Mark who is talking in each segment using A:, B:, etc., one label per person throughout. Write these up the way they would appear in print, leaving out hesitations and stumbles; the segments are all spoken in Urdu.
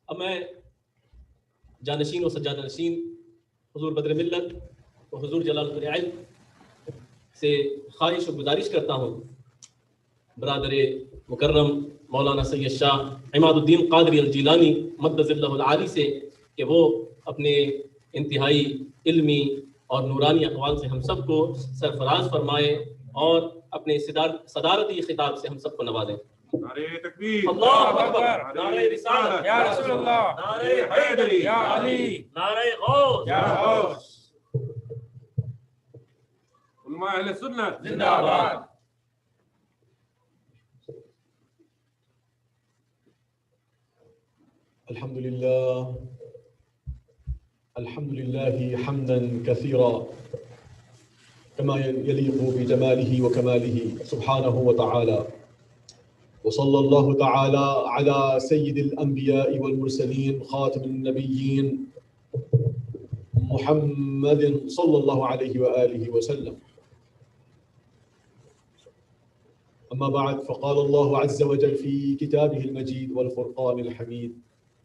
A: اب میں جانشین و سجادہ نشین حضور بدر ملت و حضور جلال العلم سے خواہش و گزارش کرتا ہوں برادر مکرم مولانا سید شاہ عماد الدین قادری الجیلانی مدد اللہ العالی سے کہ وہ اپنے انتہائی علمی اور نورانی اقوال سے ہم سب کو سرفراز فرمائے اور اپنے صدارتی خطاب سے ہم سب کو نوازیں۔
B: نعرہ تکبیر،
A: اللہ اکبر، نعرہ رسالت
B: یا رسول اللہ،
A: نعرہ حیدری
B: یا علی،
A: نعرہ غوث
B: یا غوث، علماء اہل سنت
A: زندہ آباد۔
C: الحمد لله حمدا كثيرا كما يليق بجماله وكماله سبحانه وتعالى، وصلى الله تعالى على سيد الأنبياء والمرسلين خاتم النبيين محمد صلى الله عليه وآله وسلم. أما بعد، فقال الله عز وجل في كتابه المجيد والفرقان الحميد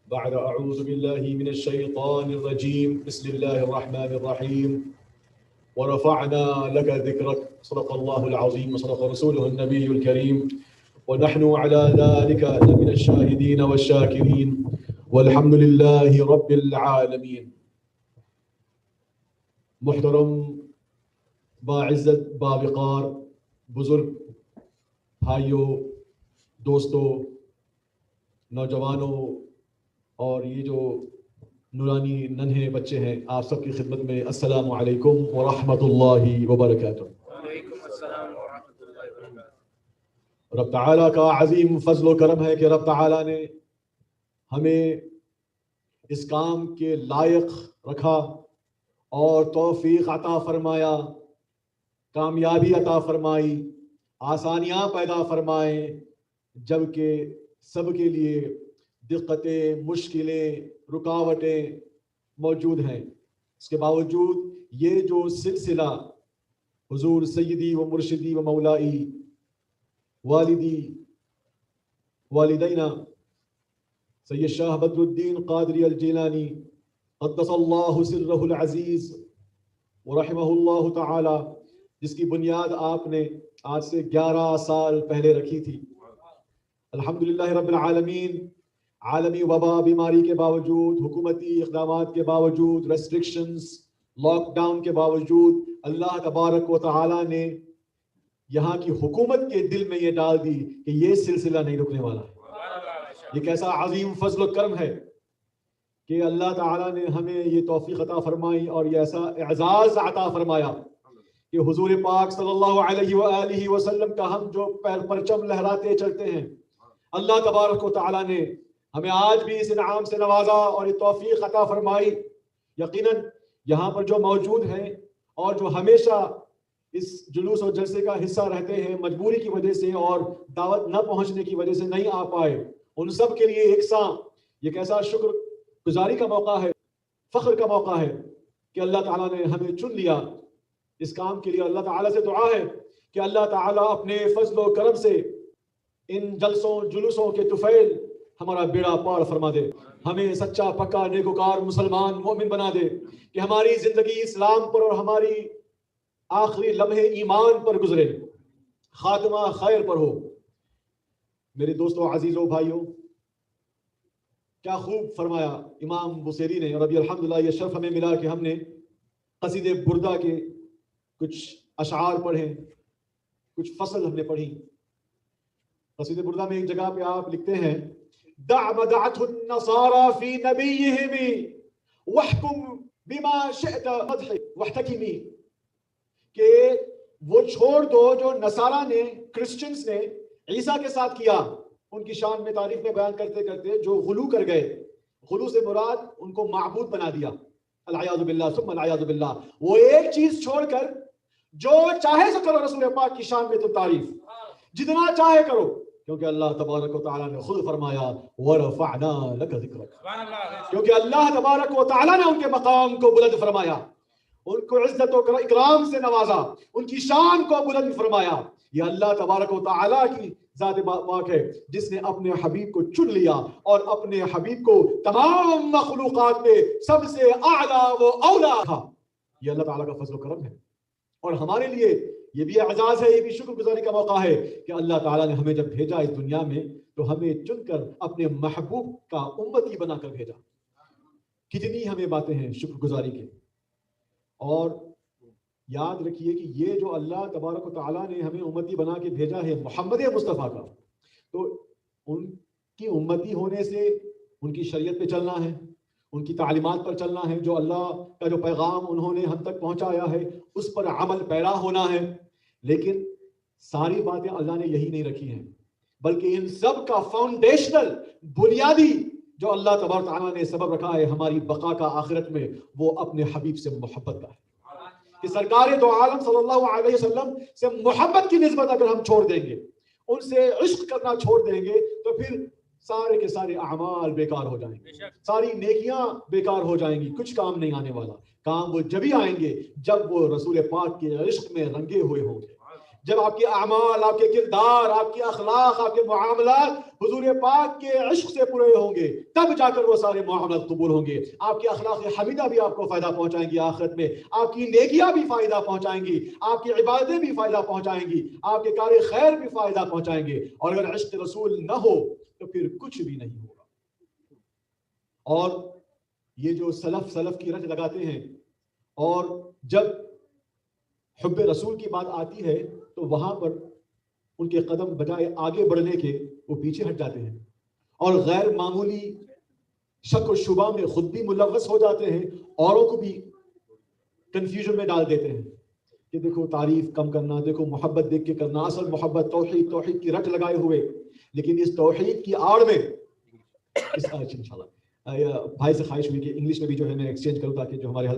C: بعد أعوذ بالله من الشيطان الرجيم بسم الله الرحمن الرحيم ورفعنا لك ذكرك صدق الله العظيم وصدق رسوله النبي الكريم ونحن على ذلك لمن الشاهدين والشاكرين والحمد لله رب العالمين. محترم باعزت باوقار بزرگ بھائیوں، دوستوں، نوجوانوں اور یہ جو نورانی ننھے بچے ہیں، آپ سب کی خدمت میں السلام علیکم ورحمۃ اللہ وبرکاتہ۔
B: وعلیکم السلام ورحمۃ اللہ وبرکاتہ۔
C: رب تعالیٰ کا عظیم فضل و کرم ہے کہ رب تعالیٰ نے ہمیں اس کام کے لائق رکھا اور توفیق عطا فرمایا، کامیابی عطا فرمائی، آسانیاں پیدا فرمائیں، جبکہ سب کے لیے دقتیں، مشکلیں، رکاوٹیں موجود ہیں۔ اس کے باوجود یہ جو سلسلہ حضور سیدی و مرشدی و مولائی والدینا سید شاہ بدر الدین قادری الجیلانی قدس اللہ سرہ العزیز ورحمہ اللہ تعالی، جس کی بنیاد آپ نے آج سے 11 سال پہلے رکھی تھی، الحمدللہ رب العالمین، عالمی وبا بیماری کے باوجود، حکومتی اقدامات کے باوجود، ریسٹرکشنز، لاک ڈاؤن کے باوجود، اللہ تبارک و تعالی نے یہاں کی حکومت کے دل میں یہ ڈال دی کہ یہ سلسلہ نہیں رکنے والا ہے۔ یہ کیسا عظیم فضل و کرم ہے کہ اللہ تعالیٰ نے ہمیں یہ توفیق عطا فرمائی اور یہ ایسا اعزاز عطا فرمایا کہ حضور پاک صلی اللہ علیہ وآلہ وسلم کا ہم جو پرچم لہراتے چلتے ہیں، اللہ تبارک و تعالیٰ نے ہمیں آج بھی اس انعام سے نوازا اور یہ توفیق عطا فرمائی۔ یقیناً یہاں پر جو موجود ہیں اور جو ہمیشہ اس جلوس اور جلسے کا حصہ رہتے ہیں، مجبوری کی وجہ سے اور دعوت نہ پہنچنے کی وجہ سے نہیں آ پائے، ان سب کے لیے یکساں یہ کیسا شکر گزاری کا موقع ہے، فخر کا موقع ہے کہ اللہ تعالیٰ نے ہمیں چن لیا اس کام کے لیے۔ اللہ تعالیٰ سے دعا ہے کہ اللہ تعالیٰ اپنے فضل و کرم سے ان جلسوں جلوسوں کے طفیل ہمارا بیڑا پار فرما دے، ہمیں سچا پکا نیکوکار مسلمان مومن بنا دے، کہ ہماری زندگی اسلام پر اور ہماری آخری لمحے ایمان پر گزرے، خاتمہ خیر پر ہو۔ میرے دوستوں، عزیزوں، بھائیوں، کیا خوب فرمایا امام بصیری نے، اور ابھی الحمدللہ یہ شرف ہمیں ملا کہ ہم نے قصید بردہ کے کچھ اشعار پڑھے، کچھ فصل ہم نے پڑھی۔ قصید بردہ میں ایک جگہ پہ آپ لکھتے ہیں، دع مدعته النصارى في نبيهم واحكم بما شئت مدح واحتكمي، کہ وہ چھوڑ دو جو نصارہ نے، کرسچنز نے عیسیٰ کے ساتھ کیا، ان کی شان میں تعریف میں بیان کرتے کرتے جو غلو کر گئے، غلو سے مراد ان کو معبود بنا دیا، العیاذ باللہ ثم العیاذ باللہ۔ وہ ایک چیز چھوڑ کر جو چاہے سو کرو رسول پاک کی شان میں تو تعریف جتنا چاہے کرو، کیونکہ اللہ تبارک و تعالیٰ نے خود فرمایا وَرَفَعْنَا لَكَ ذِكْرَكَ، کیونکہ اللہ تبارک و تعالیٰ نے ان کے مقام کو بلند فرمایا۔ ان کو عزت و اکرام سے نوازا, ان کی شان کو بلند فرمایا. یہ اللہ تبارک و تعالیٰ کی ذات پاک ہے جس نے اپنے حبیب کو چن لیا اور اپنے حبیب کو تمام مخلوقات میں سب سے اعلیٰ و اولیٰ تھا. یہ اللہ تعالیٰ کا فضل و کرم ہے, اور ہمارے لیے یہ بھی اعزاز ہے, یہ بھی شکر گزاری کا موقع ہے کہ اللہ تعالیٰ نے ہمیں جب بھیجا اس دنیا میں تو ہمیں چن کر اپنے محبوب کا امتی بنا کر بھیجا. کتنی ہمیں باتیں ہیں شکر گزاری کے. اور یاد رکھیے کہ یہ جو اللہ تبارک و تعالیٰ نے ہمیں امتی بنا کے بھیجا ہے محمد مصطفیٰ کا, تو ان کی امتی ہونے سے ان کی شریعت پہ چلنا ہے, ان کی تعلیمات پر چلنا ہے, جو اللہ کا جو پیغام انہوں نے ہم تک پہنچایا ہے اس پر عمل پیرا ہونا ہے. لیکن ساری باتیں اللہ نے یہی نہیں رکھی ہیں, بلکہ ان سب کا فاؤنڈیشنل بنیادی جو اللہ تبارک تعالیٰ نے سبب رکھا ہے ہماری بقا کا آخرت میں, وہ اپنے حبیب سے محبت کا ہے. کہ سرکار دو عالم صلی اللہ علیہ وسلم سے محبت کی نسبت اگر ہم چھوڑ دیں گے, ان سے عشق کرنا چھوڑ دیں گے, تو پھر سارے کے سارے اعمال بیکار ہو جائیں گے, ساری نیکیاں بیکار ہو جائیں گی, کچھ کام نہیں آنے والا. کام وہ جب ہی آئیں گے جب وہ رسول پاک کے عشق میں رنگے ہوئے ہوں گے, جب آپ کے اعمال, آپ کے کردار, آپ کے اخلاق, آپ کے معاملات حضور پاک کے عشق سے پورے ہوں گے, تب جا کر وہ سارے معاملات قبول ہوں گے. آپ کے اخلاق حمیدہ بھی آپ کو فائدہ پہنچائیں گی آخرت میں, آپ کی نیکیاں بھی فائدہ پہنچائیں گی, آپ کی عبادتیں بھی فائدہ پہنچائیں گی, آپ کے کار خیر بھی فائدہ پہنچائیں گے. اور اگر عشق رسول نہ ہو تو پھر کچھ بھی نہیں ہوگا. اور یہ جو سلف کی رٹ لگاتے ہیں, اور جب حب رسول کی بات آتی ہے تو وہاں پر ان کے قدم بجائے آگے بڑھنے کے وہ پیچھے ہٹ جاتے ہیں, اور غیر معمولی شک و شبہ میں خود بھی ملوث ہو جاتے ہیں, اوروں کو بھی کنفیوژن میں ڈال دیتے ہیں کہ دیکھو تعریف کم کرنا, دیکھو محبت دیکھ کے کرنا, اصل محبت توحید کی رٹ لگائے ہوئے. لیکن اس توحید کی آڑ میں انشاءاللہ بھائی سے خواہش ہوئی کہ انگلش میں بھی جو ہے میں ایکسچینج کروں, تاکہ جو ہمارے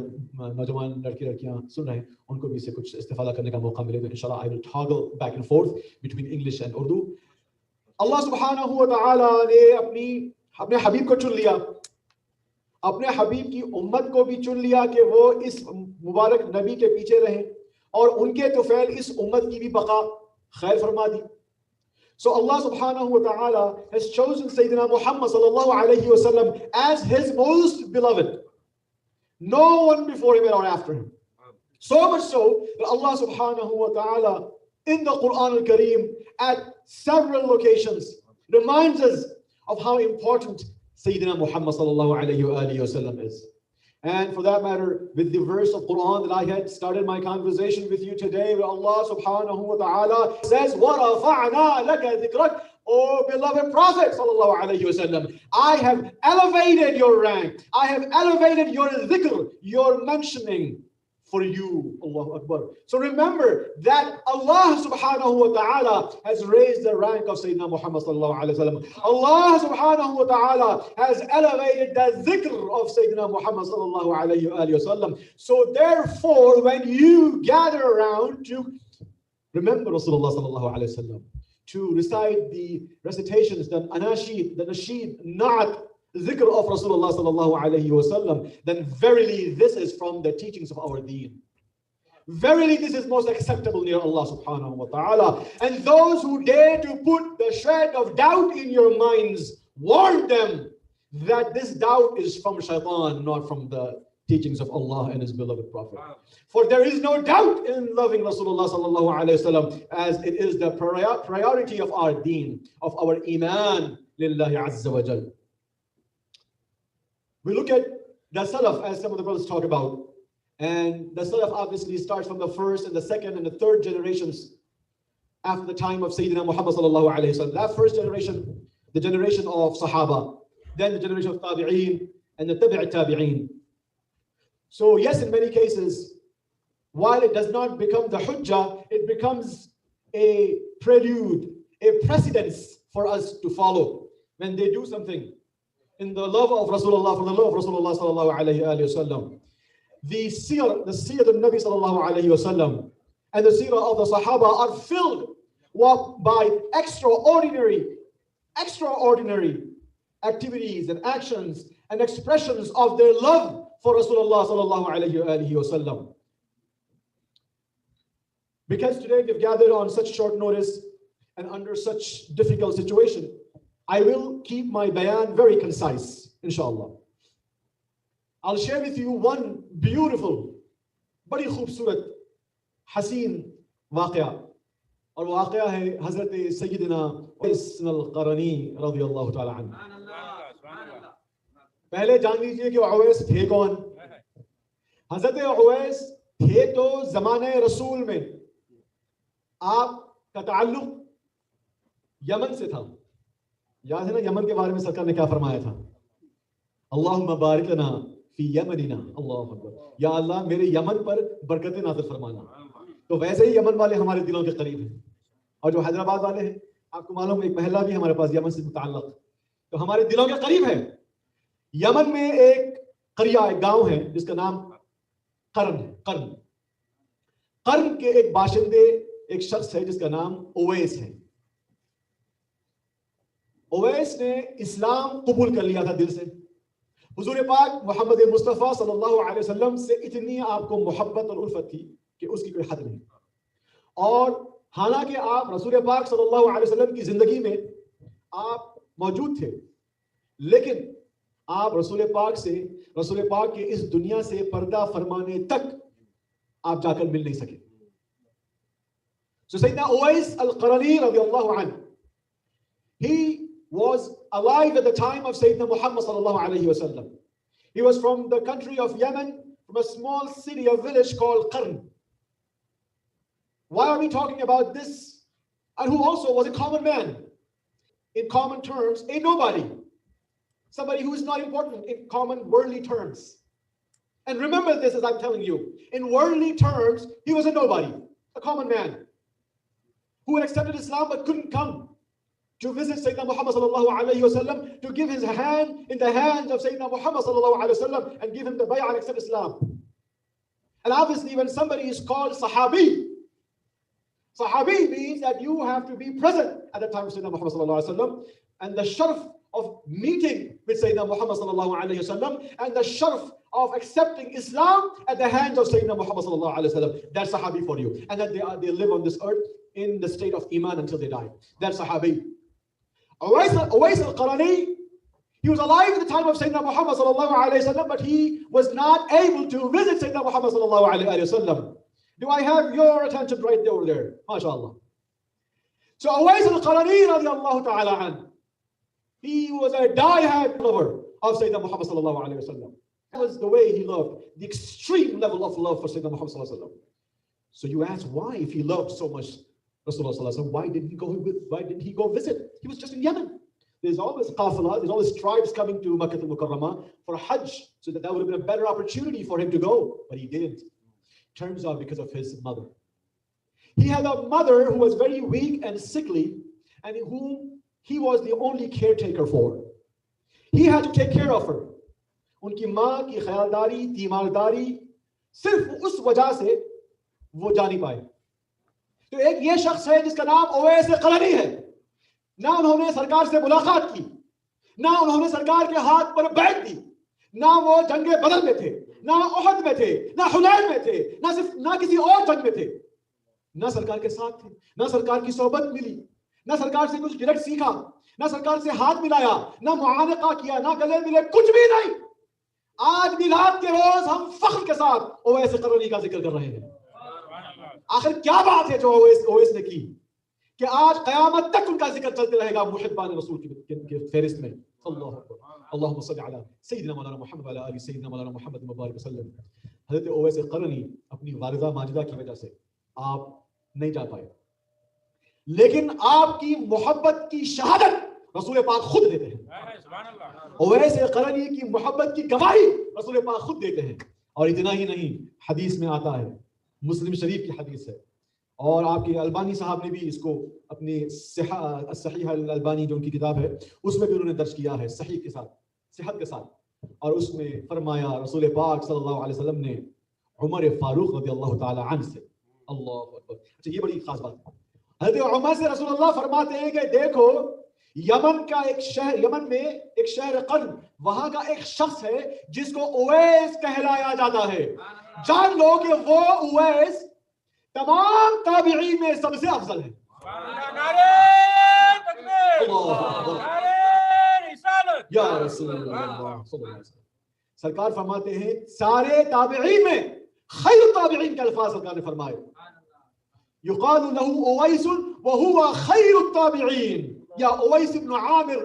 C: نوجوان لڑکے لڑکیاں سن رہے ہیں ان کو بھی اس سے کچھ استفادہ کرنے کا موقع ملے. تو انشاءاللہ I will toggle back and forth between English and Urdu. اللہ سبحانہ و تعالیٰ نے اپنے حبیب کو چن لیا, اپنے حبیب کی امت کو بھی چن لیا کہ وہ اس مبارک نبی کے پیچھے رہیں, اور ان کے طفیل اس امت کی بھی بقا خیر فرما دی. So Allah subhanahu wa ta'ala has chosen Sayyidina Muhammad sallallahu alayhi wa sallam as his most beloved. No one before him or after him. So much so that Allah subhanahu wa ta'ala in the Quran al-Kareem at several locations reminds us of how important Sayyidina Muhammad sallallahu alayhi wa sallam is. And for that matter, with the verse of Quran that I had started my conversation with you today, where Allah subhanahu wa ta'ala says, وَرَفَعْنَا لَكَ ذِكْرَكَ, O beloved Prophet sallallahu alayhi wa sallam, I have elevated your rank, I have elevated your dhikr, your mentioning for you. Allahu Akbar. So remember that Allah subhanahu wa ta'ala has raised the rank of Sayyidina Muhammad sallallahu alayhi wa sallam. Allah subhanahu wa ta'ala has elevated the dhikr of Sayyidina Muhammad sallallahu alayhi wa sallam. So therefore, when you gather around to remember Rasulullah sallallahu alayhi wa sallam, to recite the recitations, the anashid, the nasheed, na'at, dhikr of Rasulullah sallallahu alayhi wa sallam, then verily this is from the teachings of our deen. Verily this is most acceptable near Allah subhanahu wa ta'ala. And those who dare to put the shred of doubt in your minds, warn them that this doubt is from shaitan, not from the teachings of Allah and his beloved Prophet. For there is no doubt in loving Rasulullah sallallahu alayhi wa sallam, as it is the priority of our deen, of our iman lillahi azza wa jal. We look at the Salaf, as some of the brothers talk about, and the Salaf obviously starts from the first and the second and the third generations after the time of Sayyidina Muhammad sallallahu alayhi wa sallam. That first generation, the generation of Sahaba, then the generation of Tabi'een and the Tabi'een. So yes, in many cases, while it does not become the Hujjah, it becomes a prelude, a precedence for us to follow. When they do something in the love of Rasulullah, for the love of Rasulullah sallallahu alayhi wa sallam, the seerah of Nabi sallallahu alayhi wa sallam and the seerah of the Sahaba are filled by extraordinary activities and actions and expressions of their love for Rasulullah sallallahu alayhi wa sallam. Because today we've gathered on such short notice and under such difficult situation, I will keep my bayan very concise, inshallah. I'll share with you one beautiful, badi khoobsurat, haseen واقعہ, اور وہ واقعہ ہے حضرت سیدنا اویس القرنی رضی اللہ تعالی عنہ. پہلے جان لیجئے کہ اویس تھے کون. حضرت اویس تھے تو زمانہ رسول میں آپ کا تعلق یمن سے تھا. یاد ہے نا یمن کے بارے میں سرکار نے کیا فرمایا تھا؟ اللہم بارک لنا فی یمننا. اللہ اکبر. یا اللہ میرے یمن پر برکت نازل فرمانا. تو ویسے ہی یمن والے ہمارے دلوں کے قریب ہیں, اور جو حیدرآباد والے ہیں آپ کو معلوم ایک محلہ بھی ہمارے پاس یمن سے متعلق, تو ہمارے دلوں کے قریب ہے. یمن میں ایک قریہ, ایک گاؤں ہے جس کا نام قرن ہے. قرن کے ایک باشندے, ایک شخص ہے جس کا نام اویس ہے. اویس نے اسلام قبول کر لیا تھا دل سے. حضور پاک محمد مصطفیٰ صلی اللہ علیہ وسلم سے اتنی آپ کو محبت اور الفت تھی کہ اس کی کوئی حد نہیں. اور حالانکہ آپ رسول پاک صلی اللہ علیہ وسلم کی زندگی میں آپ موجود تھے, لیکن آپ رسول پاک کے اس دنیا سے پردہ فرمانے تک آپ جا کر مل نہیں سکے. So سیدنا اویس القرنی رضی اللہ عنہ, he was alive at the time of Sayyidina Muhammad sallallahu alayhi wa sallam. He was from the country of Yemen, from a small city or village called Qarn. Why are we talking about this? And who also was a common man. In common terms, a nobody. Somebody who is not important in common worldly terms. And remember this as I'm telling you. In worldly terms, he was a nobody, a common man, who had accepted Islam but couldn't come to visit Sayyidina Muhammad sallallahu alayhi wa sallam, to give his hand in the hands of Sayyidina Muhammad sallallahu alayhi wa sallam and give him the bay'ah and accept Islam. And obviously when somebody is called Sahabi, Sahabi means that you have to be present at the time of Sayyidina Muhammad sallallahu alayhi wa sallam, and the sharf of meeting with Sayyidina Muhammad sallallahu alayhi wa sallam, and the sharf of accepting Islam at the hands of Sayyidina Muhammad sallallahu alayhi wa sallam. That's Sahabi for you. And that they live on this earth in the state of Iman until they die. That's Sahabi. Uwais al-Qarani, he was alive at the time of Sayyidina Muhammad sallallahu alayhi wa sallam, but he was not able to visit Sayyidina Muhammad sallallahu alayhi wa sallam. Do I have your attention right over there? MashaAllah. So Uwais al-Qarani radiallahu ta'ala an, he was a die-hard lover of Sayyidina Muhammad sallallahu alayhi wa sallam. That was the way he loved, the extreme level of love for Sayyidina Muhammad sallallahu alayhi wa sallam. So you ask, why, if he loved so much Rasulullah sallallahu alaihi wasallam, why didn't he go visit? He was just in Yemen. There's always qafilah, there's always tribes coming to Makkah al-Mukarramah for Hajj, so that would have been a better opportunity for him to go, but he didn't. Turns out because of his mother. He had a mother who was very weak and sickly, and whom he was the only caretaker for. He had to take care of her. Unki maa ki khayaldari, teemardari, sirf us wajah se wo ja nahi paaye. تو ایک یہ شخص ہے جس کا نام اویس قرنی ہے. نہ انہوں نے سرکار سے ملاقات کی, نہ انہوں نے سرکار کے ہاتھ پر بیعت دی, نہ وہ جنگ بدر میں تھے, نہ احد میں تھے, نہ حنین میں تھے, نہ کسی اور جنگ میں تھے, نہ سرکار کے ساتھ تھے, نہ سرکار کی صحبت ملی, نہ سرکار سے کچھ ڈائریکٹ سیکھا, نہ سرکار سے ہاتھ ملایا, نہ معانقہ کیا, نہ گلے ملے, کچھ بھی نہیں. آج میلاد کے روز ہم فخر کے ساتھ اویس قرنی کا ذکر کر رہے ہیں. آخر کیا بات ہے جو اویس نے کی کہ آج قیامت تک ان کا ذکر چلتے رہے گا محبان رسول کی فہرست میں. اللہ اکبر. اللہم صلی علی سیدنا مولانا محمد وعلی آل سیدنا مولانا محمد مبارک وسلم. حضرت اویس قرنی اپنی والدہ ماجدہ کی وجہ سے آپ نہیں جا پائے, لیکن آپ کی محبت کی شہادت رسول پاک خود دیتے ہیں. اویس قرنی کی محبت کی گواہی رسول پاک خود دیتے ہیں. اور اتنا ہی نہیں, حدیث میں آتا ہے, مسلم شریف کی حدیث ہے, اور آپ کے البانی صاحب نے بھی اس کو اپنی صحیح الالبانی جو ان کی کتاب ہے اس میں بھی انہوں نے درج کیا ہے صحیح کے ساتھ, صحت کے ساتھ. اور اس میں فرمایا رسول پاک صلی اللہ علیہ وسلم نے عمر فاروق رضی اللہ تعالی عنہ سے, اللہ اکبر, اچھا یہ بڑی خاص بات ہے, حضرت عمر سے رسول اللہ فرماتے ہیں کہ دیکھو یمن کا ایک شہر، یمن میں ایک شہر قرن، وہاں کا ایک شخص ہے جس کو اویس کہلایا جاتا ہے. جان لو کہ وہ اویس تمام تابعین میں سب سے افضل ہے. یا رسول اللہ صلی اللہ علیہ وسلم. سرکار فرماتے ہیں سارے تابعین میں خیر التابعین کے الفاظ سرکار نے فرمائے. یقال له اویس وهو خیر التابعین. یا اویس ابن عامر،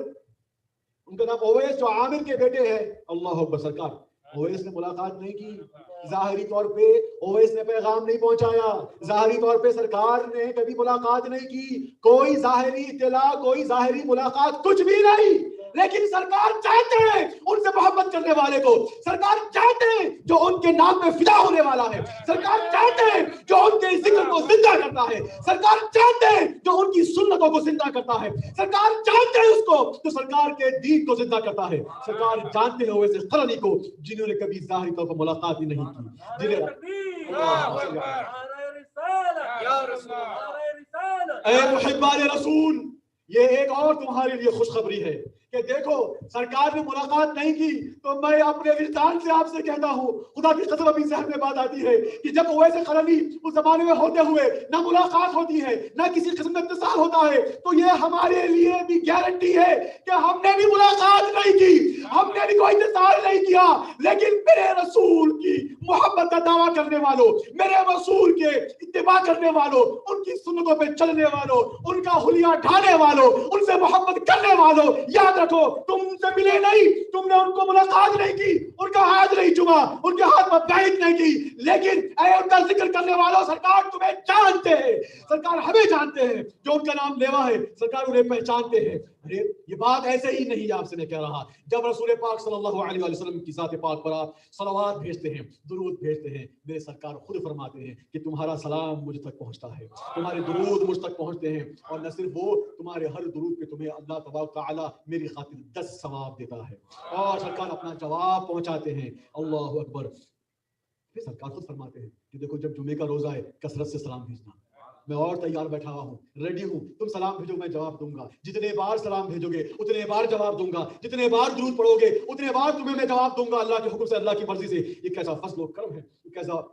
C: ان کا نام اویس جو عامر کے بیٹے ہیں. اللہ اکبر. سرکار اویس نے ملاقات نہیں کی، ظاہری طور پہ اویس نے پیغام نہیں پہنچایا، ظاہری طور پہ سرکار نے کبھی ملاقات نہیں کی، کوئی ظاہری اطلاع، کوئی ظاہری ملاقات، کچھ بھی نہیں. لیکن سرکار چاہتے ہیں ان سے محبت کرنے والے کو، سرکار چاہتے ہیں جو ان کے نام میں فدا ہونے والا ہے، سرکار چاہتے ہیں جو ان کے ذکر کو زندہ کرتا ہے، سرکار چاہتے ہیں جو ان کی سنتوں کو زندہ کرتا ہے، سرکار چاہتے ہیں اس کو جو سرکار کے دین کو زندہ کرتا ہے. سرکار جانتے ہیں ویسے قرنی کو جنہوں نے کبھی ظاہری طور پر ملاقات ہی نہیں کی. اے محبان رسول، یہ ایک اور تمہارے لیے خوشخبری ہے کہ دیکھو سرکار نے ملاقات نہیں کی تو میں اپنے وجدان سے آپ سے کہتا ہوں، خدا کی قسم ابھی ذہن میں بات آتی ہے کہ جب اویس قرنی اس زمانے میں ہوتے ہوئے نہ ملاقات ہوتی ہے نہ کسی قسم کا اتصال ہوتا ہے، تو یہ ہمارے لیے بھی گارنٹی ہے کہ ہم نے بھی ملاقات نہیں کی، ہم نے بھی کوئی اتصال نہیں کیا، لیکن میرے رسول کی محبت کا دعویٰ کرنے والوں، میرے رسول کے اتباع کرنے والوں، ان کی سنتوں پہ چلنے والوں، ان کا حلیہ ڈھانے والوں، ان سے محبت کرنے والوں، یاد رکھو تم ان سے ملے نہیں، تم نے ان کو ملاقات نہیں کی، ان کا ہاتھ نہیں چوما، ان کے ہاتھ میں بیعت نہیں کی، لیکن اے ان کا ذکر کرنے والوں، سرکار تمہیں جانتے ہیں، سرکار ہمیں جانتے ہیں، جو ان کا نام لیوا ہے سرکار انہیں پہچانتے ہیں. ارے یہ بات ایسے ہی نہیں آپ سے میں کہہ رہا. جب رسول پاک صلی اللہ علیہ وسلم کی ذات پاک پر آپ صلوات بھیجتے ہیں، درود بھیجتے ہیں، میرے سرکار خود فرماتے ہیں کہ تمہارا سلام مجھ تک پہنچتا ہے، تمہارے درود مجھ تک پہنچتے ہیں، اور نہ صرف وہ، تمہارے ہر درود پہ تمہیں اللہ تبارک تعالیٰ میری خاطر 10 ثواب دیتا ہے، اور سرکار اپنا جواب پہنچاتے ہیں. اللہ اکبر. پھر سرکار خود فرماتے ہیں کہ دیکھو جب جمعے کا روزہ ہے کثرت سے سلام بھیجنا. میں اور تیار بیٹھا ہوا ہوں، ریڈی ہوں، تم سلام بھیجو میں جواب دوں گا، جتنے بار سلام بھیجو گے اتنے بار جواب دوں گا، جتنے بار درود پڑھو گے اتنے بار تمہیں میں جواب دوں گا، اللہ کے حکم سے، اللہ کی مرضی سے. یہ کیسا فضل و کرم ہے،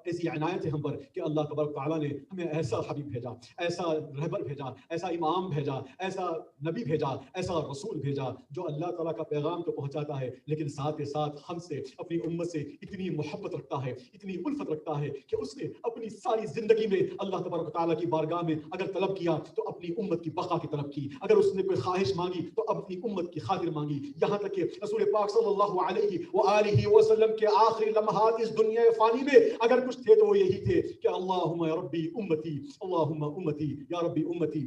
C: ایسی عنایت ہے ہم پر کہ اللہ تبارک تعالیٰ نے ہمیں ایسا حبیب بھیجا، ایسا رہبر بھیجا، ایسا امام بھیجا، ایسا نبی بھیجا، ایسا رسول بھیجا جو اللہ تعالیٰ کا پیغام تو پہنچاتا ہے لیکن ساتھ ہی ساتھ ہم سے، اپنی امت سے اتنی محبت رکھتا ہے، اتنی الفت رکھتا ہے کہ اس نے اپنی ساری زندگی میں اللہ تبارک تعالیٰ کی بارگاہ میں اگر طلب کیا تو اپنی امت کی بقا کی طلب کی، اگر اس نے کوئی خواہش مانگی تو اپنی امت کی خاطر مانگی، یہاں تک کہ رسول پاک صلی اللہ علیہ وآلہ وسلم کے آخری لمحات اس دنیا فانی میں اگر کچھ تھے تو وہ یہی تھے کہ اللہم یا ربی امتی، اللہم امتی یا ربی امتی،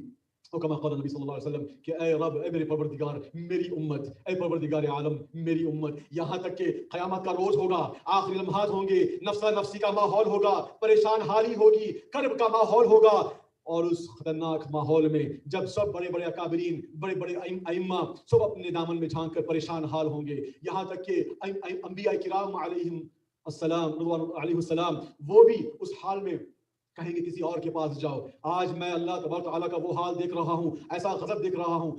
C: اور کما قال نبی صلی اللہ علیہ وسلم کہ اے رب، اے میرے پروردگار میری امت، اے پروردگار عالم میری امت. یہاں تک کہ قیامت کا روز ہوگا، آخری لمحات ہوں گے، نفسا نفسی کا ماحول ہوگا، پریشان حالی ہوگی، کرب کا ماحول ہوگا، اور اس خطرناک ماحول میں جب سب بڑے بڑے اکابرین، بڑے بڑے ائمہ سب اپنے دامن میں جھانک کر پریشان حال ہوں گے، یہاں تک کہ انبیاء کرام علیہم السلام، رضوان علیہ السلام، وہ بھی اس حال میں کہیں گے کسی اور کے پاس جاؤ. آج میں اللہ تبارک تعالیٰ کا وہ حال دیکھ رہا ہوں، ایسا غضب دیکھ رہا ہوں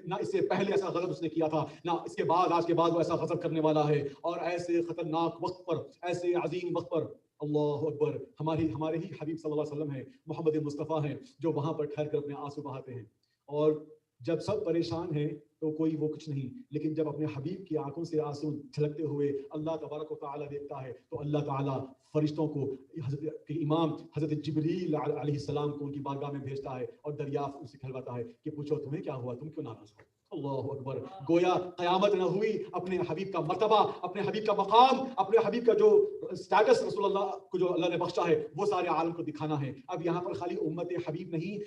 C: نہ اس سے پہلے ایسا غضب اس نے کیا تھا، نہ اس کے بعد آج کے بعد وہ ایسا غضب کرنے والا ہے. اور ایسے خطرناک وقت پر، ایسے عظیم وقت پر اللہ اکبر، ہمارے ہی حبیب صلی اللہ علیہ وسلم ہیں، محمد مصطفیٰ ہیں، جو وہاں پر ٹھہر کر اپنے آنسو بہاتے ہیں. اور جب سب پریشان ہیں تو کوئی وہ کچھ نہیں، لیکن جب اپنے حبیب کی آنکھوں سے آنسو جھلکتے ہوئے اللہ تبارک و تعالیٰ دیکھتا ہے تو اللہ تعالیٰ فرشتوں کو، حضرت امام حضرت جبریل علیہ السلام کو ان کی بارگاہ میں بھیجتا ہے اور دریافت ان سے کھلواتا ہے کہ پوچھو تمہیں کیا ہوا، تم کیوں ناراض ہو. اللہ اکبر. گویا قیامت نہ ہوئی، اپنے حبیب کا مرتبہ، اپنے حبیب کا مقام، اپنے حبیب کا جو اسٹیٹس رسول اللہ کو جو اللہ نے بخشا ہے وہ سارے عالم کو دکھانا ہے. اب یہاں پر خالی امت حبیب نہیں،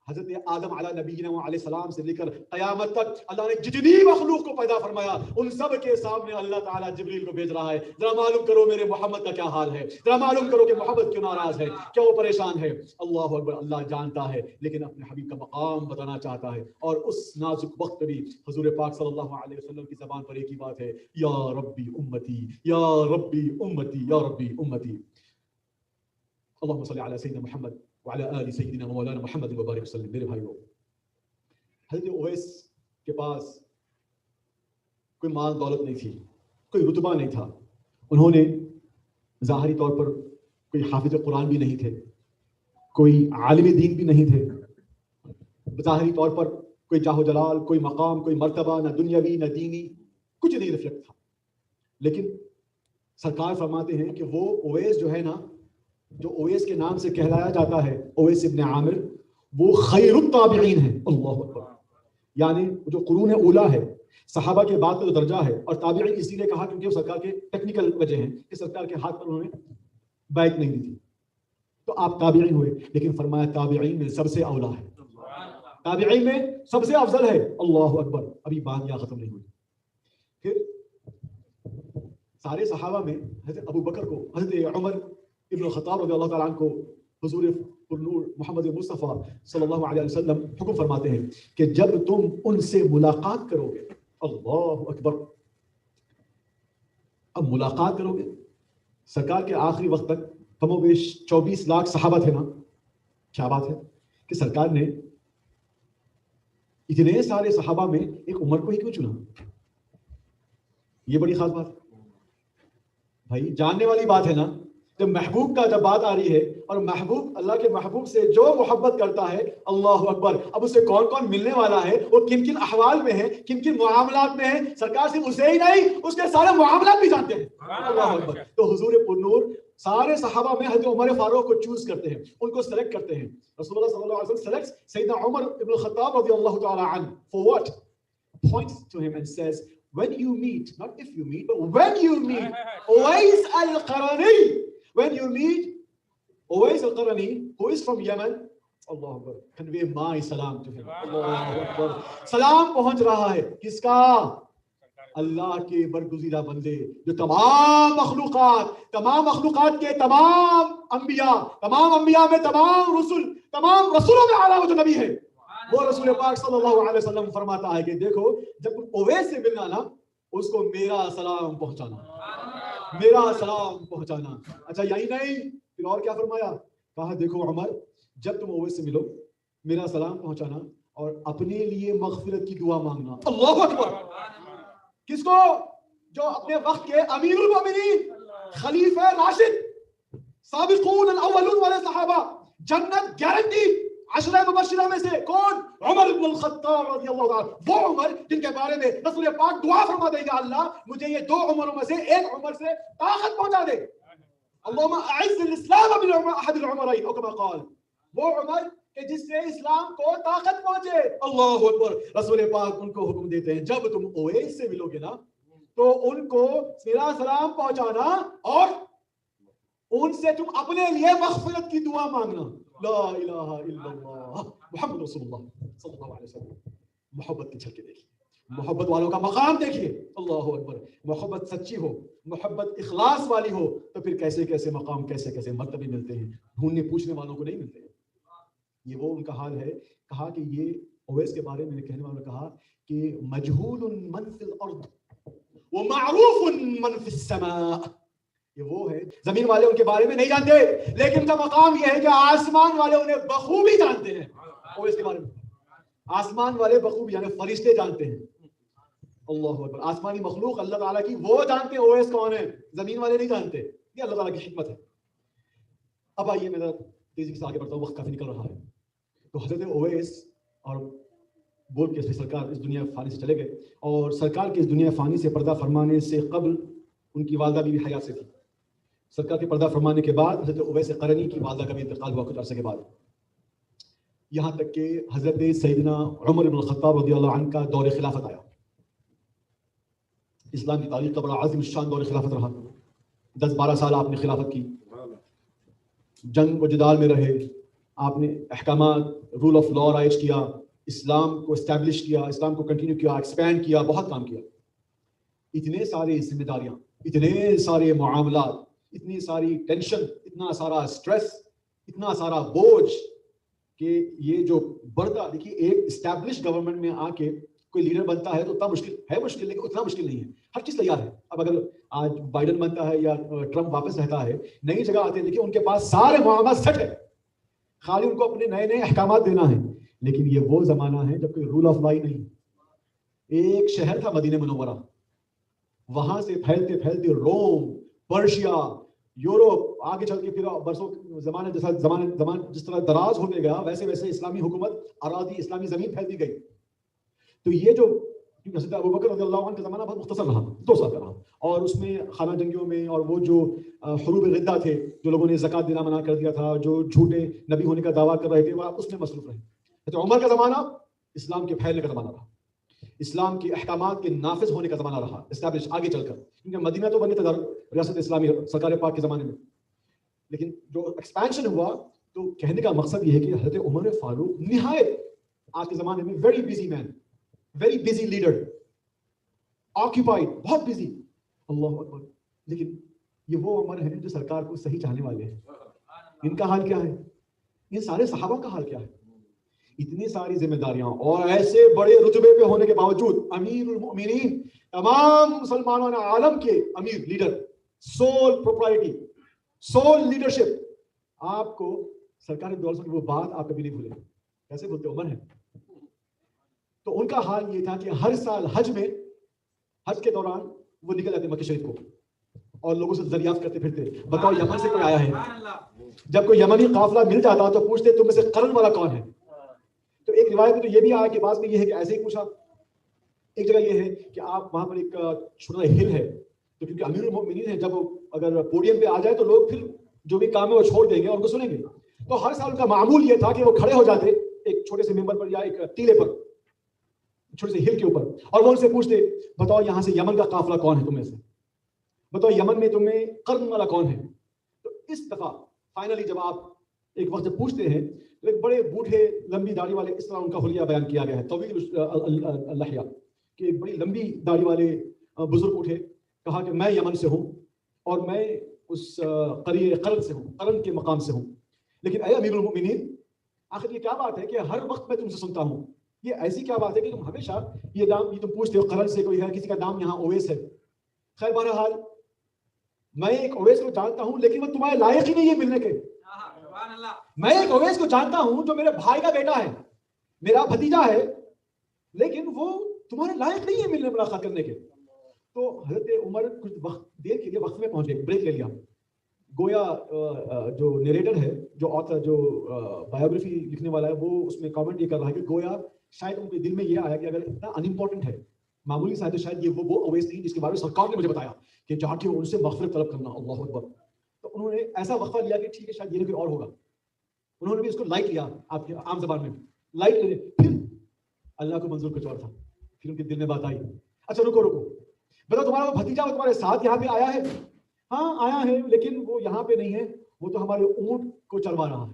C: حضرت آدم علیہ نبینا علیہ السلام سے لے کر قیامت تک اللہ نے جتنی مخلوق کو پیدا فرمایا ان سب کے سامنے اللہ تعالیٰ جبریل کو بھیج رہا ہے. ذرا معلوم کرو میرے محمد کا کیا حال ہے، ذرا معلوم کرو کہ محمد کیوں ناراض ہے، کیوں وہ پریشان ہے. اللہ اکبر. اللہ جانتا ہے لیکن اپنے حبیب کا مقام بتانا چاہتا ہے، اور اس نازک وقت بھی حضور پاک صلی اللہ علیہ وسلم کی زبان پر ایک ہی بات ہے، یا ربی امتی، یا ربی امتی، یا ربی امتی. اللهم صل على سيدنا محمد وعلى آل سيدنا مولانا محمد وبارك وسلم. میرے بھائیو، حضرت اویس کے پاس کوئی مال دولت نہیں تھی, کوئی رتبہ نہیں تھا, انہوں نے ظاہری طور پر کوئی حافظ قرآن بھی نہیں تھے, کوئی عالم دین بھی نہیں تھے, ظاہری طور پر کوئی جاہ و جلال, کوئی مقام, کوئی مرتبہ, نہ دنیاوی نہ دینی, کچھ نہیں ریفلیکٹ تھا. لیکن سرکار فرماتے ہیں کہ وہ اویس جو ہے نا, جو اویس کے نام سے کہلایا جاتا ہے, اویس ابن عامر, وہ خیر التابعین ہیں. اللہ اکبر. یعنی جو قرون اولا ہے, صحابہ کے بعد کا جو درجہ ہے, اور تابعین اسی لیے کہا کیونکہ وہ سرکار کے ٹیکنیکل وجہ ہیں کہ سرکار کے ہاتھ پر انہوں نے بیعت نہیں دی تھی, تو آپ تابعین ہوئے. لیکن فرمایا تابعین میں سب سے اولا ہے, تابعین میں سب سے افضل ہے. اللہ اکبر. ابھی بات یہاں ختم نہیں ہوئی. پھر سارے صحابہ میں حضرت ابو بکر کو, حضرت عمر ابن الخطاب رضی اللہ تعالیٰ عنہ کو حضور پرنور محمد مصطفیٰ صلی اللہ علیہ وسلم حکم فرماتے ہیں کہ جب تم ان سے ملاقات کرو گے, اللہ اکبر, اب ملاقات کرو گے. سرکار کے آخری وقت تک کم و بیش 24 لاکھ صحابہ تھے نا. کیا بات ہے کہ سرکار نے اتنے سارے صحابہ میں ایک عمر کو ہی کیوں چنا؟ یہ بڑی خاص بات ہے بھائی, جاننے والی بات ہے نا. جب محبوب کا جب بات آ رہی ہے, اور محبوب اللہ کے محبوب سے جو محبت کرتا ہے, اللہ اکبر, اب اسے کون کون ملنے والا ہے, وہ کن کن احوال میں ہے, کن کن معاملات میں ہے, سرکار صرف اسے ہی نہیں اس کے سارے معاملات بھی جانتے ہیں. اللہ اکبر. تو حضور پرنور سارے صحابہ میں حضرت عمر فاروق کو چوز کرتے ہیں, ان کو سلیکٹ کرتے ہیں. رسول اللہ صلی اللہ علیہ وسلم selects سیدنا عمر ابن الخطاب رضی اللہ تعالی عنہ for what? Points to him and says, when you meet, not if you meet, but when you meet Uwais al-Qarani, when you meet Uwais al-Qarani, who is from Yemen, Allah Akbar, convey my salam to him. Allah Akbar. سلام پہنچ رہا ہے کس کا؟ اللہ کے برگزیدہ بندے, جو تمام مخلوقات کے تمام انبیاء میں تمام رسولوں میں اعلیٰ جو نبی ہے, وہ رسول پاک صلی اللہ علیہ وسلم فرماتا ہے کہ دیکھو جب تم اویس سے ملنا نا, اس کو میرا سلام پہنچانا, میرا سلام پہنچانا. اچھا یہی نہیں, پھر اور کیا فرمایا؟ کہا دیکھو عمر, جب تم اویس سے ملو میرا سلام پہنچانا اور اپنے لیے مغفرت کی دعا مانگنا. اللہ اکبر. کس کو؟ جو اپنے وقت کے امیر المومنین, خلیفہ راشد, سابقون الاولون والے صحابہ, جنت گارنٹی 10 مبشرہ میں سے کون؟ عمر بن الخطاب رضی اللہ عنہ. وہ عمر جن کے بارے میں رسول پاک دعا فرما دے گا, اللہ مجھے یہ 2 عمروں میں سے ایک عمر سے طاقت پہنچا دے. اللہم اعز الاسلام باحد العمرین او کما قال. وہ عمر کہ جس سے اسلام کو طاقت پہنچے. اللہ اکبر. رسول پاک ان کو حکم دیتے ہیں جب تم اویس سے ملو گے نا تو ان کو میرا سلام پہنچانا اور ان سے تم اپنے لیے مغفرت کی دعا مانگنا. لا الہ الا اللہ محمد رسول اللہ صلی اللہ علیہ وسلم. محبت کی جھلکیں دیکھیے, محبت والوں کا مقام دیکھیے. اللہ اکبر. محبت سچی ہو, محبت اخلاص والی ہو تو پھر کیسے کیسے مقام, کیسے کیسے مرتبے ملتے ہیں, ڈھونڈنے پوچھنے والوں کو نہیں ملتے ہیں. یہ وہ ان کا حال ہے. کہا کہ یہ اویس کے بارے میں کہنے والوں نے کہا کہ مجہول من فی الارض ومعروف من فی السماء. یہ وہ ہے زمین والے ان کے بارے میں نہیں جانتے, لیکن ان کا مقام یہ ہے کہ آسمان والے انہیں بخوبی جانتے ہیں. اویس کے بارے میں آسمان والے بخوبی, یعنی فرشتے جانتے ہیں. اللہ اکبر. آسمانی مخلوق اللہ تعالیٰ کی وہ جانتے ہیں اویس کون ہے, زمین والے نہیں جانتے. یہ اللہ تعالیٰ کی حکمت ہے. اب آئیے میں تیزی سے آگے بڑھتا ہوں, وقت کافی نکل رہا ہے. تو حضرت اویس اور بول کے سرکار اس دنیا فانی سے چلے گئے, اور سرکار کے اس دنیا فانی سے پردہ فرمانے سے قبل ان کی والدہ بھی حیات سے تھی. سرکار کے پردہ فرمانے کے بعد حضرت اویس قرنی کی والدہ کا بھی انتقال ہوا کچھ عرصے کے بعد, یہاں تک کہ حضرت سیدنا عمر بن الخطاب رضی اللہ عنہ کا دور خلافت آیا. اسلام کی تاریخ کا بڑا عظیم الشان دور خلافت رہا. 10-12 سال آپ نے خلافت کی, جنگ و جدال میں رہے, آپ نے احکامات, رول آف لا رائج کیا, اسلام کو اسٹیبلش کیا, اسلام کو کنٹینیو کیا, ایکسپینڈ کیا, بہت کام کیا. اتنے سارے ذمہ داریاں, اتنے سارے معاملات, اتنی ساری ٹینشن, اتنا سارا سٹریس, اتنا سارا بوجھ کہ یہ جو بڑھتا, دیکھیے ایک اسٹیبلش گورنمنٹ میں آ کے کوئی لیڈر بنتا ہے تو اتنا مشکل ہے, مشکل لیکن اتنا مشکل نہیں ہے. ہر چیز تیار ہے. اب اگر آج بائیڈن بنتا ہے یا ٹرمپ واپس رہتا ہے, نئی جگہ آتے ہیں, لیکن ان کے پاس سارے معاملات سیٹ ہے, خالی ان کو اپنے نئے نئے احکامات دینا ہے. لیکن یہ وہ زمانہ ہے جب کوئی رول آف لا نہیں, ایک شہر تھا مدینہ منورہ, وہاں سے پھیلتے پھیلتے روم, پرشیا, یورپ, آگے چل کے پھر برسوں زمانے جس طرح دراز ہوتے گیا ویسے ویسے اسلامی حکومت اراضی, اسلامی زمین پھیلتی گئی. تو یہ جو حضرت ابوبکر رضی اللہ عنہ کا زمانہ بہت مختصر رہا, 2 سال کا رہا, اور اس میں خانہ جنگیوں میں اور وہ جو حروب ردہ تھے, جو لوگوں نے زکوٰۃ دینا منع کر دیا تھا, جو جھوٹے نبی ہونے کا دعویٰ کر رہے تھے, وہ اس میں مصروف رہے. حضرت عمر کا زمانہ اسلام کے پھیلنے کا زمانہ رہا, اسلام کے احکامات کے نافذ ہونے کا زمانہ رہا, اسٹیبلش آگے چل کر, کیونکہ مدینہ تو بنی تھا ریاست اسلامی سرکار پاک کے زمانے میں, لیکن جو ایکسپینشن ہوا, تو کہنے کا مقصد یہ ہے کہ حضرت عمر فاروق نہایت آج کے زمانے میں ویری بزی مین, ویری بزی لیڈر, آکیوپائڈ, بہت بزی, اللہ اکبر. لیکن یہ وہ عمر ہیں جو سرکار کو صحیح چاہنے والے ہیں. ان کا حال کیا ہے؟ ان سارے صحابہ کا حال کیا ہے؟ اتنی ساری ذمہ داریاں اور ایسے بڑے رتبے پہ ہونے کے باوجود امیر المؤمنین, تمام مسلمانوں عالم کے امیر, leader, sole propriety, sole leadership. آپ کو سرکاری دور سے وہ بات آپ کبھی نہیں بھولے. کیسے بولتے عمر ہیں؟ تو ان کا حال یہ تھا کہ ہر سال حج کے دوران وہ نکل جاتے مکہ شریف کو اور لوگوں سے دریافت کرتے پھرتے, بتاؤ یمن سے کوئی آیا ہے؟ جب کوئی یمنی قافلہ مل جاتا تو پوچھتے تم میں سے قرن والا کون ہے؟ تو ایک روایت میں تو یہ بھی آیا کہ بعض میں یہ ہے کہ ایسے ہی پوچھا. ایک جگہ یہ ہے کہ آپ وہاں پر ایک چھوٹا ہل ہے, تو کیونکہ امیر المؤمنین ہیں, جب اگر پوڈیم پہ آ جائے تو لوگ پھر جو بھی کام ہے وہ چھوڑ دیں گے اور ان کو سنیں گے. تو ہر سال ان کا معمول یہ تھا کہ وہ کھڑے ہو جاتے ایک چھوٹے سے ممبر پر یا ایک ٹیلے پر, چھوٹے سے ہل کے اوپر, اور وہ ان سے پوچھتے بتاؤ یہاں سے یمن کا قافلہ کون ہے تم میں سے, بتاؤ یمن میں تمہیں قرن والا کون ہے. تو اس دفعہ فائنلی جب آپ ایک وقت جب پوچھتے ہیں تو ایک بڑے بوڑھے لمبی داڑھی والے, اس طرح ان کا حلیہ بیان کیا گیا ہے, طویل اللحیہ, کہ ایک بڑی لمبی داڑھی والے بزرگ اٹھے, کہا کہ میں یمن سے ہوں اور میں اس قرن سے ہوں, قرن کے مقام سے ہوں. لیکن اے امیر المؤمنین, آخر یہ کیا بات ہے کہ ہر وقت میں تم سے سنتا ہوں, یہ ایسی کیا بات ہے کہ تم ہمیشہ یہ نام یہ تم پوچھتے ہو قرن سے کوئی ہے, کسی کا نام یہاں اویس ہے. خیر بہرحال میں ایک اویس کو جانتا ہوں لیکن وہ تمہارے لائق ہی نہیں ہے ملنے کے. میں ایک اویس کو جانتا ہوں جو میرے بھائی کا بیٹا ہے, میرا بھتیجا ہے, لیکن وہ تمہارے لائق نہیں ہے ملنے ملاقات کرنے کے. تو حضرت عمر کچھ وقت دیر کے لیے وقت میں پہنچے, بریک لے لیا. گویا جو نیریٹر ہے, جو آتھر, جو بایوگرافی لکھنے والا ہے, وہ اس میں کامنٹ یہ کر رہا ہے کہ گویا شاید ان کے دل میں یہ آیا کہ اگر اتنا ان امپورٹنٹ ہے, معمولی شاید شاید یہ وہ اویس نہیں جس کے بارے میں سرکار نے مجھے بتایا کہ جا کے ان سے مغفرت طلب کرنا. اللہ اکبر. تو انہوں نے ایسا وقفہ لیا کہ ٹھیک ہے شاید یہ کوئی اور ہوگا. انہوں نے بھی اس کو لائٹ لیا, آپ کے عام زبان میں لائٹ لے. پھر اللہ کو منظور کچھ اور تھا. پھر ان کے دل میں بات آئی, اچھا رکو بتاؤ تمہارا وہ بھتیجا وہ تمہارے ساتھ یہاں پہ آیا ہے؟ ہاں آیا ہے, لیکن وہ یہاں پہ نہیں ہے, وہ تو ہمارے اونٹ کو چروا رہا ہے.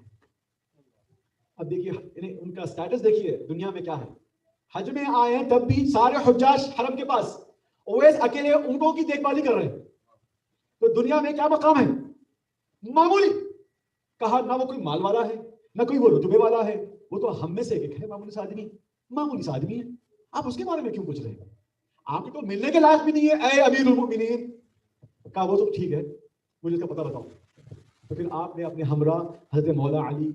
C: اب دیکھیے ان کا سٹیٹس دیکھیے دنیا میں کیا ہے. حج میں آئے ہیں تب بھی سارے حجاج حرم کے پاس, اویس اکیلے اونٹوں کی دیکھ بھالی کر رہے ہیں. تو دنیا میں کیا مقام ہے؟ معمولی. کہا نہ وہ کوئی مال والا ہے, نہ کوئی وہ رتبے والا ہے, وہ تو ہم میں سے ایک ہے, معمولی سا آدمی ہے. آپ اس کے بارے میں کیوں پوچھ رہے ہیں؟ آپ کو تو ملنے کے لائق بھی نہیں ہے اے امیر المؤمنین. کہا وہ تو ٹھیک ہے, مجھے اس کا پتہ بتاؤ. تو پھر آپ نے اپنے ہمراہ حضرت مولا علی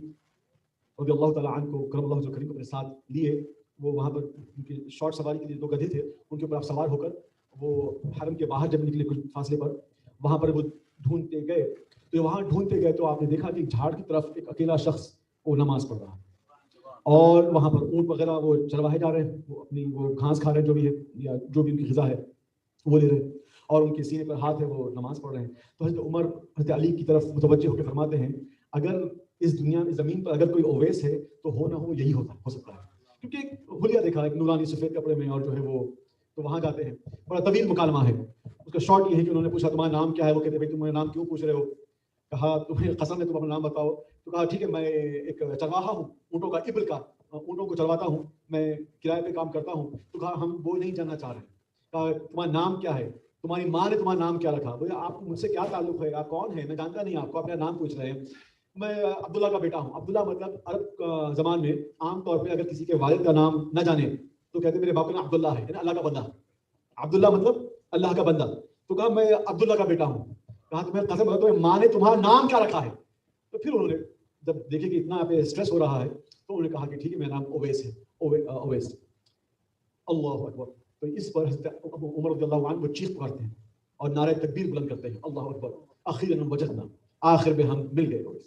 C: رضی اللہ تعالیٰ عنہ کو کرم اللہ وجہہ کریم اپنے ساتھ لیے. وہ وہاں پر ان کی شارٹ سواری کے لیے 2 گدھے تھے, ان کے اوپر آپ سوار ہو کر وہ حرم کے باہر جب نکلے کچھ فاصلے پر, وہاں پر وہ ڈھونڈتے گئے. تو وہاں ڈھونڈتے گئے تو آپ نے دیکھا کہ جھاڑ کی طرف ایک اکیلا شخص وہ نماز پڑھ رہا ہے, اور وہاں پر اونٹ وغیرہ وہ چرواہے جا رہے ہیں, وہ اپنی وہ گھاس کھا رہے ہیں جو بھی ہے, یا جو بھی ان کی غذا ہے وہ لے رہے ہیں, اور ان کے سینے پر ہاتھ ہے, وہ نماز پڑھ رہے ہیں. تو حضرت عمر حضرت علی کی طرف متوجہ ہو کے فرماتے ہیں اگر اس دنیا میں زمین پر اگر کوئی اویس ہے تو ہو نہ ہو یہی ہو سکتا ہے. کیونکہ حلیہ دیکھا ایک نورانی سفید کپڑے میں, اور جو ہے وہ تو وہاں جاتے ہیں. بڑا طویل مکالمہ ہے. اس کا شارٹ یہ ہے کہ انہوں نے پوچھا تمہارا نام کیا ہے؟ وہ کہتے بھائی تمہارا نام کیوں پوچھ رہے ہو؟ کہا تمہیں قسم ہے تم اپنا نام بتاؤ. تو کہا ٹھیک ہے میں ایک چرواہا ہوں, اونٹوں کا, ابل کا, اونٹوں کو چرواتا ہوں, میں کرائے پہ کام کرتا ہوں. تو کہا ہم وہ نہیں جاننا چاہ رہے ہیں. کہا تمہارا نام کیا ہے؟ تمہاری ماں نے تمہارا نام کیا رکھا؟ بھیا آپ کو مجھ سے کیا تعلق ہے؟ آپ کون ہیں؟ میں جانتا نہیں آپ کو, اپنا نام پوچھ رہے ہیں. میں عبداللہ کا بیٹا ہوں. عبداللہ مطلب عرب زبان میں عام طور پہ اگر کسی کے والد کا نام نہ جانے تو کہتے میرے باپ کا نام عبداللہ ہے, یعنی اللہ کا بندہ. عبداللہ مطلب اللہ کا بندہ. تو کہا میں عبداللہ کا بیٹا ہوں. کہا تمہیں قسم ہے تمہیں ماں نے تمہارا نام کیا رکھا ہے؟ تو پھر انہوں نے جب دیکھے کہ اتنا پہ اسٹریس ہو رہا ہے تو انہوں نے کہا کہ ٹھیک ہے میرا نام اویس ہے, اویس. اللہ اکبر. تو اس پر حضرت عمر رضی اللہ عنہ وہ چیخ پکارتے ہیں اور نعرہ تکبیر بلند کرتے ہیں، اللہ اکبر، اخیراً وجدنا، آخر میں ہم مل گئے اویس۔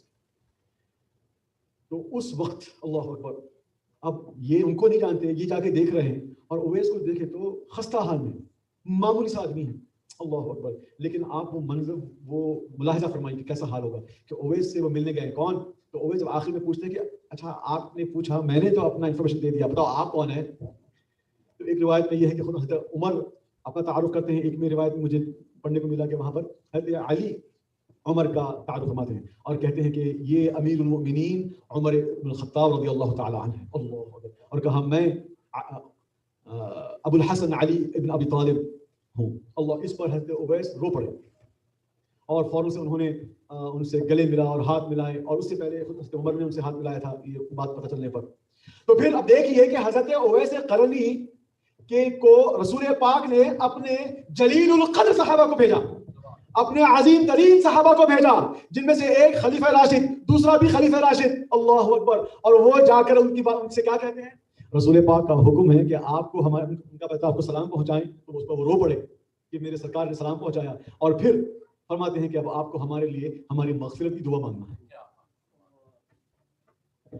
C: تو اس وقت اللہ اکبر، اب یہ ان کو نہیں جانتے، یہ جا کے دیکھ رہے ہیں اور اویس کو دیکھے تو خستہ حال میں، معمولی سا آدمی ہے، اللہ اکبر، لیکن آپ وہ منظر وہ ملاحظہ فرمائیں کہ کیسا حال ہوگا کہ اویس سے وہ ملنے گئے، کون؟ تو اویس جب آخر میں پوچھتے ہیں کہ اچھا آپ نے پوچھا، میں نے تو اپنا انفارمیشن دے دیا، بتاؤ آپ کون ہے؟ تو ایک روایت میں یہ ہے کہ خود حضرت عمر اپنا تعارف کرتے ہیں، ایک میں روایت میں مجھے پڑھنے کو ملا کہ وہاں پر حضرت علی عمر کا تعارف فرماتے ہیں اور کہتے ہیں کہ یہ امیر المؤمنین عمر بن الخطاب رضی اللہ تعالی عنہ ہے، اللہ اکبر، اور کہا میں ابو الحسن علی ابن ابی طالب ہوں، اللہ۔ اس پر حضرت اویس رو پڑے اور فوراً سے انہوں نے ان سے گلے ملا اور ہاتھ ملائے، اور اس سے پہلے خود حضرت عمر نے ان سے ہاتھ ملایا تھا یہ بات پتہ چلنے پر۔ تو پھر اب دیکھیے کہ حضرت اویس قرنی کے کو رسول پاک نے اپنے جلیل القدر صحابہ کو بھیجا، اپنے عظیم ترین صحابہ کو بھیجا، جن میں سے ایک خلیفہ راشد، دوسرا بھی خلیفہ راشد، اللہ اکبر، اور وہ جا کر ان کی بات ان سے کیا کہتے ہیں؟ رسول پاک کا حکم ہے کہ آپ کو ہمارے ان کا آپ کو سلام پہنچائیں، تو اس پر وہ رو پڑے کہ میرے سرکار نے سلام پہنچایا، اور پھر فرماتے ہیں کہ اب آپ کو ہمارے لیے ہماری مغفرت کی دعا مانگنا ہے۔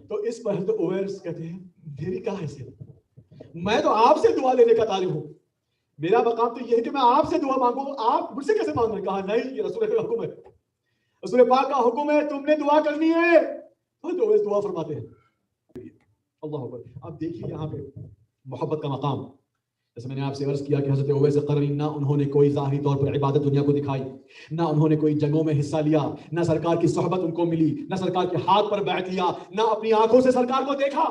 C: تو اس پر حضرت اویس کہتے ہیں میری کیا حیثیت، میں تو آپ سے دعا لینے کا طالب ہوں، میرا مقام تو یہ ہے کہ میں آپ سے دعا مانگوں، آپ مجھ سے کیسے مانگ رہے ہیں؟ کہا نہیں، یہ رسول کا حکم ہے، رسول پاک کا حکم ہے، تم نے دعا کرنی ہے۔ تو اویس دعا فرماتے ہیں، اللہ اکبر۔ اب دیکھیے یہاں پہ محبت کا مقام، جیسے میں نے آپ سے عرض کیا کہ حضرت اویس قرنی نہ انہوں نے کوئی ظاہری طور پر عبادت دنیا کو دکھائی، نہ انہوں نے کوئی جنگوں میں حصہ لیا، نہ سرکار کی صحبت ان کو ملی، نہ سرکار کے ہاتھ پر بیعت لیا، نہ اپنی آنکھوں سے سرکار کو دیکھا،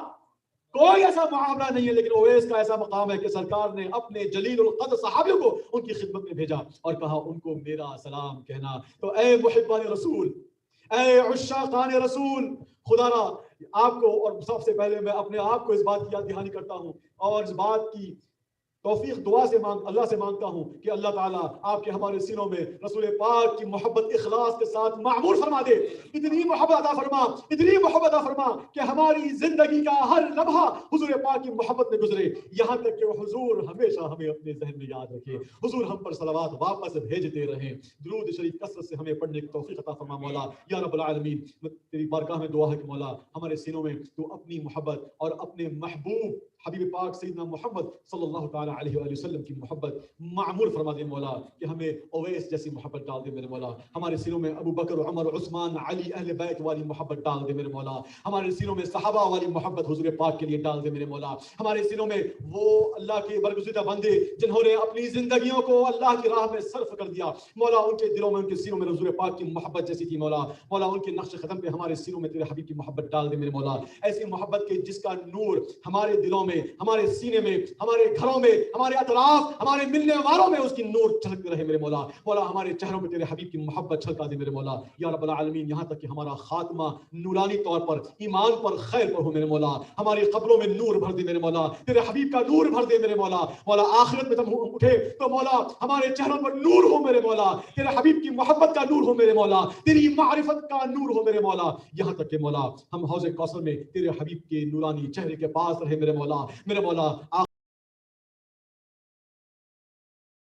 C: کوئی ایسا معاملہ نہیں ہے، لیکن اویس کا ایسا مقام ہے کہ سرکار نے اپنے جلیل القدر صحابیوں کو ان کی خدمت میں بھیجا اور کہا ان کو میرا سلام کہنا۔ تو اے محبان رسول، اے عشاقان رسول، خدا را آپ کو، اور سب سے پہلے میں اپنے آپ کو اس بات کی یاد دہانی کرتا ہوں اور اس بات کی توفیق دعا سے اللہ سے مانگتا ہوں کہ اللہ تعالیٰ آپ کے ہمارے سینوں میں رسول پاک کی محبت اخلاص کے ساتھ معمور فرما دے، اتنی محبت عطا فرما، اتنی محبت عطا فرما کہ ہماری زندگی کا ہر لمحہ حضور پاک کی محبت میں گزرے، یہاں تک کہ حضور ہمیشہ ہمیں اپنے ذہن میں یاد رکھے، حضور ہم پر صلوات واپس بھیجتے رہیں، درود شریف کثرت سے ہمیں پڑھنے کی توفیق عطا فرما مولا یا رب العالمین۔ تیری بارگاہ میں دعا ہے کہ مولا ہمارے سینوں میں تو اپنی محبت اور اپنے محبوب حبیب پاک سیدنا محمد صلی اللہ تعالی علیہ وآلہ وسلم کی محبت معمور فرما دے مولا، کہ ہمیں اویس جیسی محبت ڈال دے میرے مولا، ہمارے سینوں میں ابو بکر عمر عثمان علی اہل بیت والی محبت ڈال دے میرے مولا، ہمارے سینوں میں صحابہ والی محبت حضور پاک کے لیے ڈال دے میرے مولا، ہمارے سینوں میں وہ اللہ کے برگزیدہ بندے جنہوں نے اپنی زندگیوں کو اللہ کی راہ میں صرف کر دیا مولا، ان کے دلوں میں ان کے سینوں میں حضور پاک کی محبت جیسی تھی مولا، مولا ان کے نقش قدم پہ ہمارے سینوں میں تیرے حبیب کی محبت ڈال دے میرے مولا، ایسی محبت کے جس کا نور ہمارے دلوں میں، ہمارے سینے میں، ہمارے گھروں میں، ہمارے اطراف، ہمارے ملنے والوں میں اس کی نور چھلکتے رہے میرے مولا، مولا ہمارے چہروں میں تیرے حبیب کی محبت چھلکا دے میرے مولا یا رب العالمین، یہاں تک کہ ہمارا خاتمہ نورانی طور پر ایمان پر خیر پر ہو میرے مولا، ہماری قبروں میں نور بھر دے میرے مولا، تیرے حبیب کا نور بھر دے میرے مولا، مولا آخرت میں جب ہم اٹھے تو مولا ہمارے چہروں پر نور ہو میرے مولا، تیرے حبیب کی محبت کا نور ہو میرے مولا، تیری معرفت کا نور ہو میرے مولا، یہاں تک کہ مولا ہم حوض کوثر میں تیرے حبیب کے نورانی چہرے کے پاس رہے میرے مولا، میرے مولا